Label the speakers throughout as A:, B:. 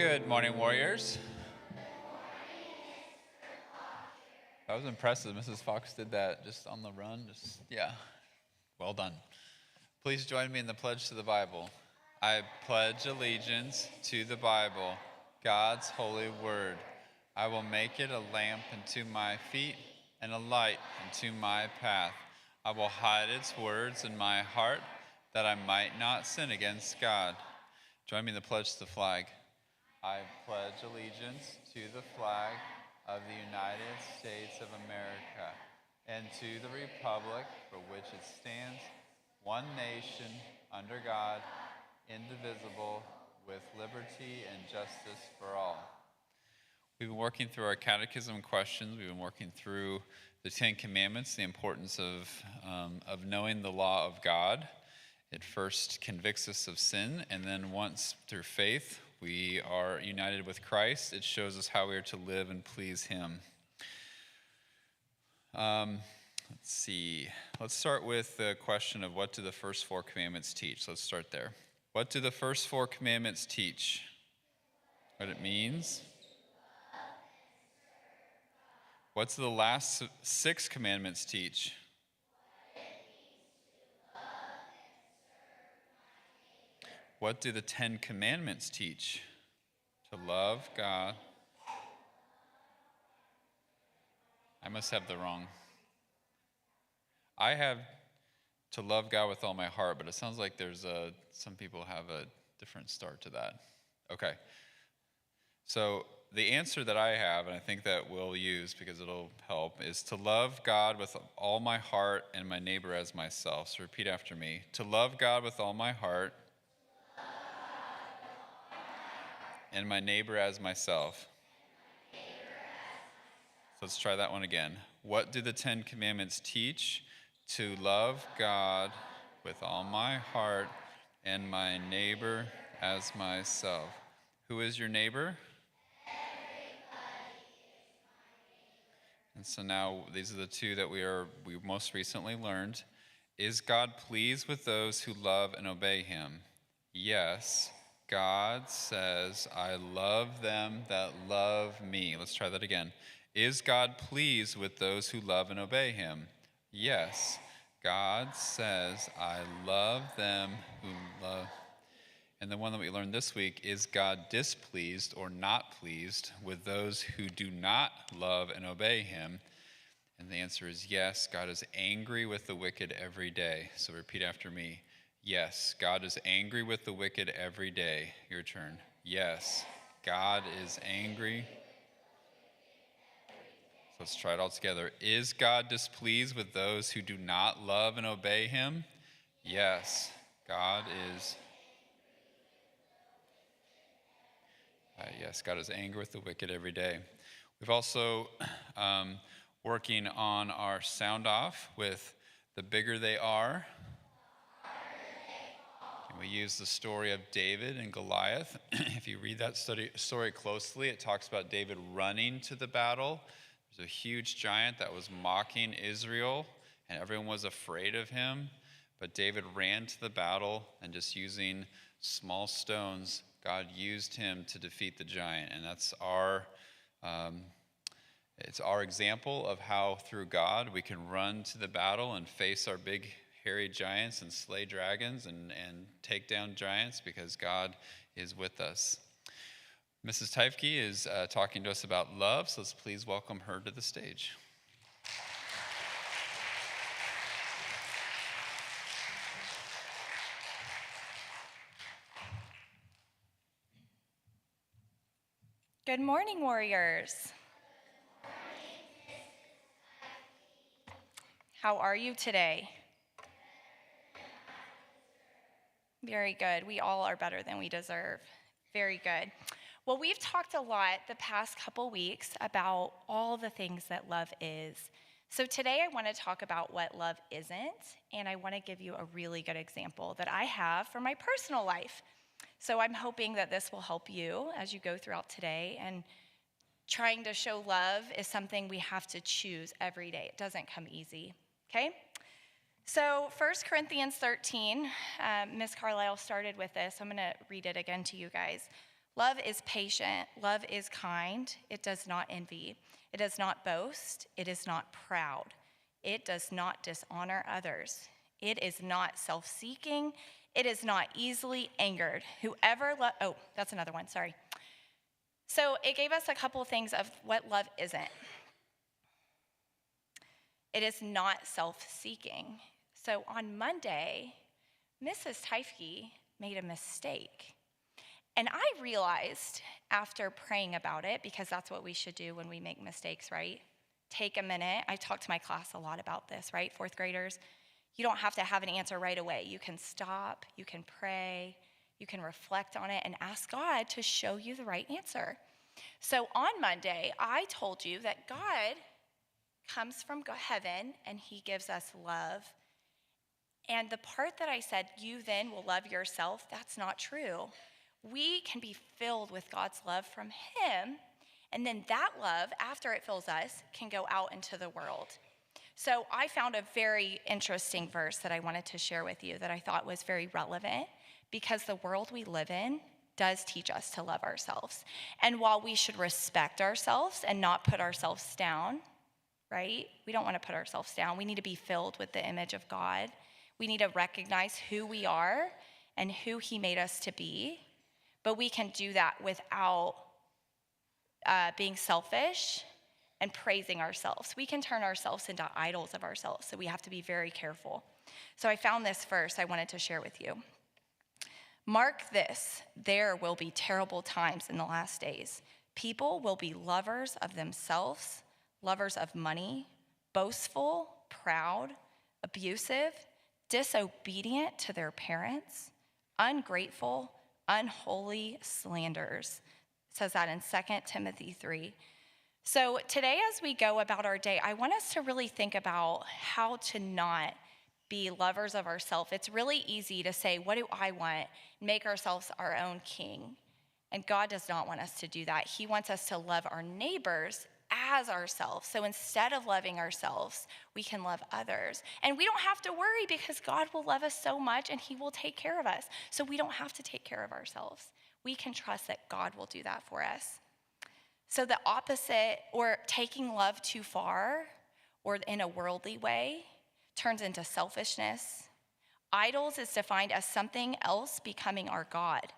A: Good morning, warriors. That was impressive. Mrs. Fox did that just on the run. Yeah, well done. Please join me in the pledge to the Bible. I pledge allegiance to the Bible, God's holy word. I will make it a lamp unto my feet and a light unto my path. I will hide its words in my heart that I might not sin against God. Join me in the pledge to the flag. I pledge allegiance to the flag of the United States of America and to the republic for which it stands, one nation, under God, indivisible, with liberty and justice for all. We've been working through our catechism questions. We've been working through the Ten Commandments, the importance of knowing the law of God. It first convicts us of sin, and then once through faith, we are united with Christ. It shows us how we are to live and please Him. Let's see. Let's start with the question of what do the first four commandments teach? Let's start there. What do the first four commandments teach? What it means? What's the last six commandments teach? What do the 10 commandments teach? To love God. I must have the wrong. I have to love God with all my heart, but it sounds like some people have a different start to that. Okay. So the answer that I have, and I think that we'll use because it'll help, is to love God with all my heart and my neighbor as myself. So repeat after me. To love God with all my heart and my neighbor as myself. So let's try that one again. What do the 10 commandments teach? To love God with all my heart and my neighbor as myself. Who is your neighbor? And so now these are the two that we most recently learned. Is God pleased with those who love and obey Him? Yes. God says, I love them that love me. Let's try that again. Is God pleased with those who love and obey Him? Yes. God says, I love them who love. And the one that we learned this week, is God displeased or not pleased with those who do not love and obey Him? And the answer is yes. God is angry with the wicked every day. So repeat after me. Yes, God is angry with the wicked every day. Your turn. Yes, God is angry. So let's try it all together. Is God displeased with those who do not love and obey Him? Yes, God is. Yes, God is angry with the wicked every day. We've also working on our sound off with the bigger they are. We use the story of David and Goliath. If you read that story closely, it talks about David running to the battle. There's a huge giant that was mocking Israel, and everyone was afraid of him. But David ran to the battle, and just using small stones, God used him to defeat the giant. And that's it's our example of how through God we can run to the battle and face our big hairy giants and slay dragons and take down giants because God is with us. Mrs. Teifke is talking to us about love, so let's please welcome her to the stage.
B: Good morning, warriors. How are you today? Very good. We all are better than we deserve. Very good. Well, we've talked a lot the past couple weeks about all the things that love is. So today I want to talk about what love isn't, and I want to give you a really good example that I have from my personal life. So I'm hoping that this will help you as you go throughout today. And trying to show love is something we have to choose every day. It doesn't come easy, okay? So 1 Corinthians 13, Ms. Carlisle started with this. I'm going to read it again to you guys. Love is patient. Love is kind. It does not envy. It does not boast. It is not proud. It does not dishonor others. It is not self-seeking. It is not easily angered. That's another one, sorry. So it gave us a couple things of what love isn't. It is not self-seeking. So on Monday, Mrs. Teifke made a mistake. And I realized after praying about it, because that's what we should do when we make mistakes, right? Take a minute. I talk to my class a lot about this, right? Fourth graders, you don't have to have an answer right away. You can stop, you can pray, you can reflect on it and ask God to show you the right answer. So on Monday, I told you that God comes from heaven and he gives us love. And the part that I said, you then will love yourself, that's not true. We can be filled with God's love from him, and then that love, after it fills us, can go out into the world. So I found a very interesting verse that I wanted to share with you that I thought was very relevant, because the world we live in does teach us to love ourselves. And while we should respect ourselves and not put ourselves down, right? We don't want to put ourselves down. We need to be filled with the image of God. We need to recognize who we are and who he made us to be. But we can do that without being selfish and praising ourselves. We can turn ourselves into idols of ourselves, so we have to be very careful. So I found this verse I wanted to share with you. Mark this, there will be terrible times in the last days. People will be lovers of themselves, lovers of money, boastful, proud, abusive, disobedient to their parents, ungrateful, unholy, slanderers. It says that in 2 Timothy 3. So today, as we go about our day, I want us to really think about how to not be lovers of ourselves. It's really easy to say, what do I want? Make ourselves our own king. And God does not want us to do that. He wants us to love our neighbors as ourselves. So instead of loving ourselves, we can love others. And we don't have to worry, because God will love us so much and he will take care of us. So we don't have to take care of ourselves. We can trust that God will do that for us. So the opposite, or taking love too far or in a worldly way, turns into selfishness. Idols is defined as something else becoming our God.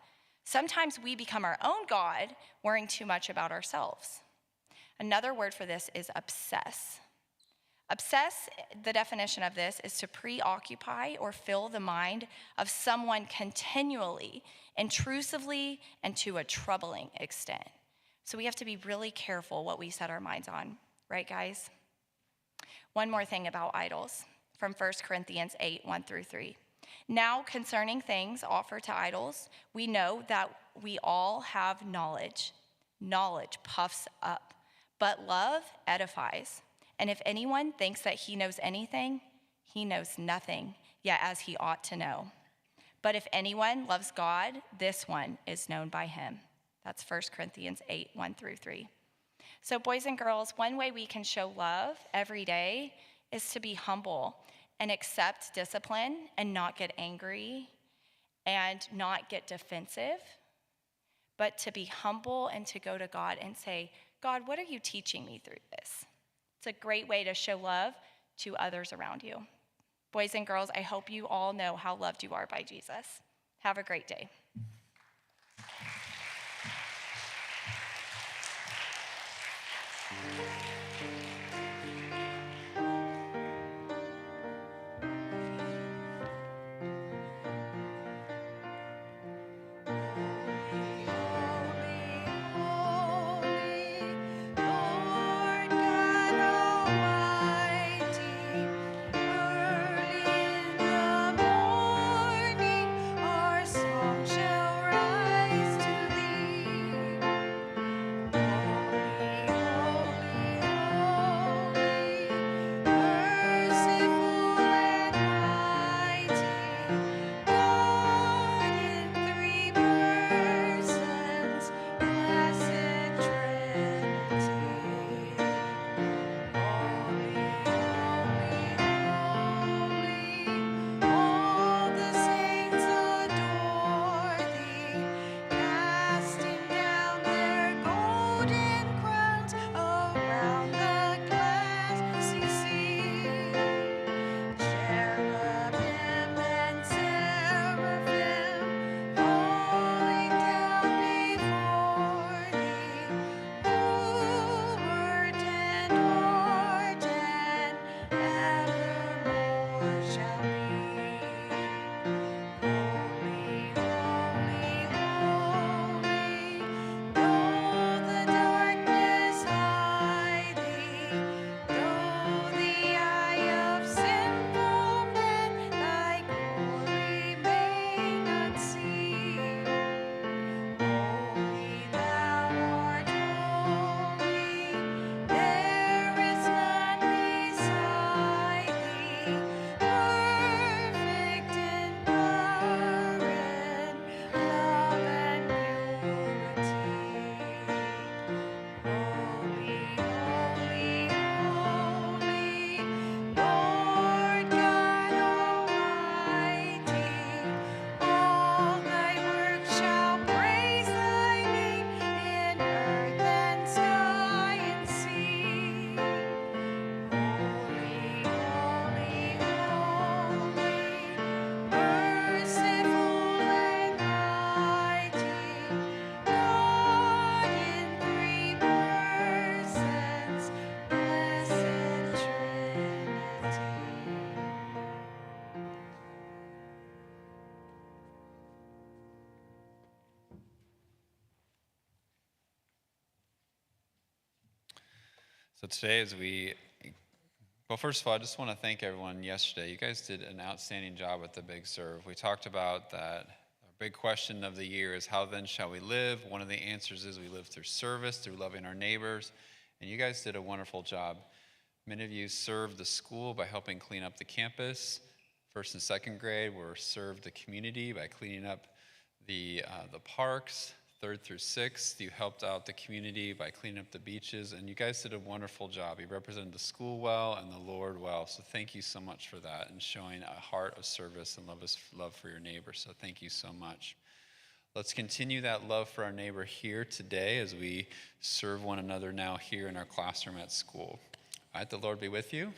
B: Sometimes we become our own God, worrying too much about ourselves. Another word for this is obsess. Obsess, the definition of this, is to preoccupy or fill the mind of someone continually, intrusively, and to a troubling extent. So we have to be really careful what we set our minds on, right, guys? One more thing about idols from 1 Corinthians 8, 1 through 3. Now, concerning things offered to idols, we know that we all have knowledge. Knowledge puffs up, but love edifies. And if anyone thinks that he knows anything, he knows nothing, yet as he ought to know. But if anyone loves God, this one is known by him. That's 1 Corinthians 8, 1 through 3. So boys and girls, one way we can show love every day is to be humble and accept discipline and not get angry and not get defensive, but to be humble and to go to God and say, God, what are you teaching me through this? It's a great way to show love to others around you. Boys and girls, I hope you all know how loved you are by Jesus. Have a great day.
A: So today well, first of all, I just want to thank everyone yesterday. You guys did an outstanding job with the Big Serve. We talked about that. Our big question of the year is, how then shall we live? One of the answers is we live through service, through loving our neighbors. And you guys did a wonderful job. Many of you served the school by helping clean up the campus. First and second grade were served the community by cleaning up the parks. Third through sixth, you helped out the community by cleaning up the beaches, and you guys did a wonderful job. You represented the school well and the Lord well, so thank you so much for that and showing a heart of service and love for your neighbor, so thank you so much. Let's continue that love for our neighbor here today as we serve one another now here in our classroom at school. All right, the Lord be with you.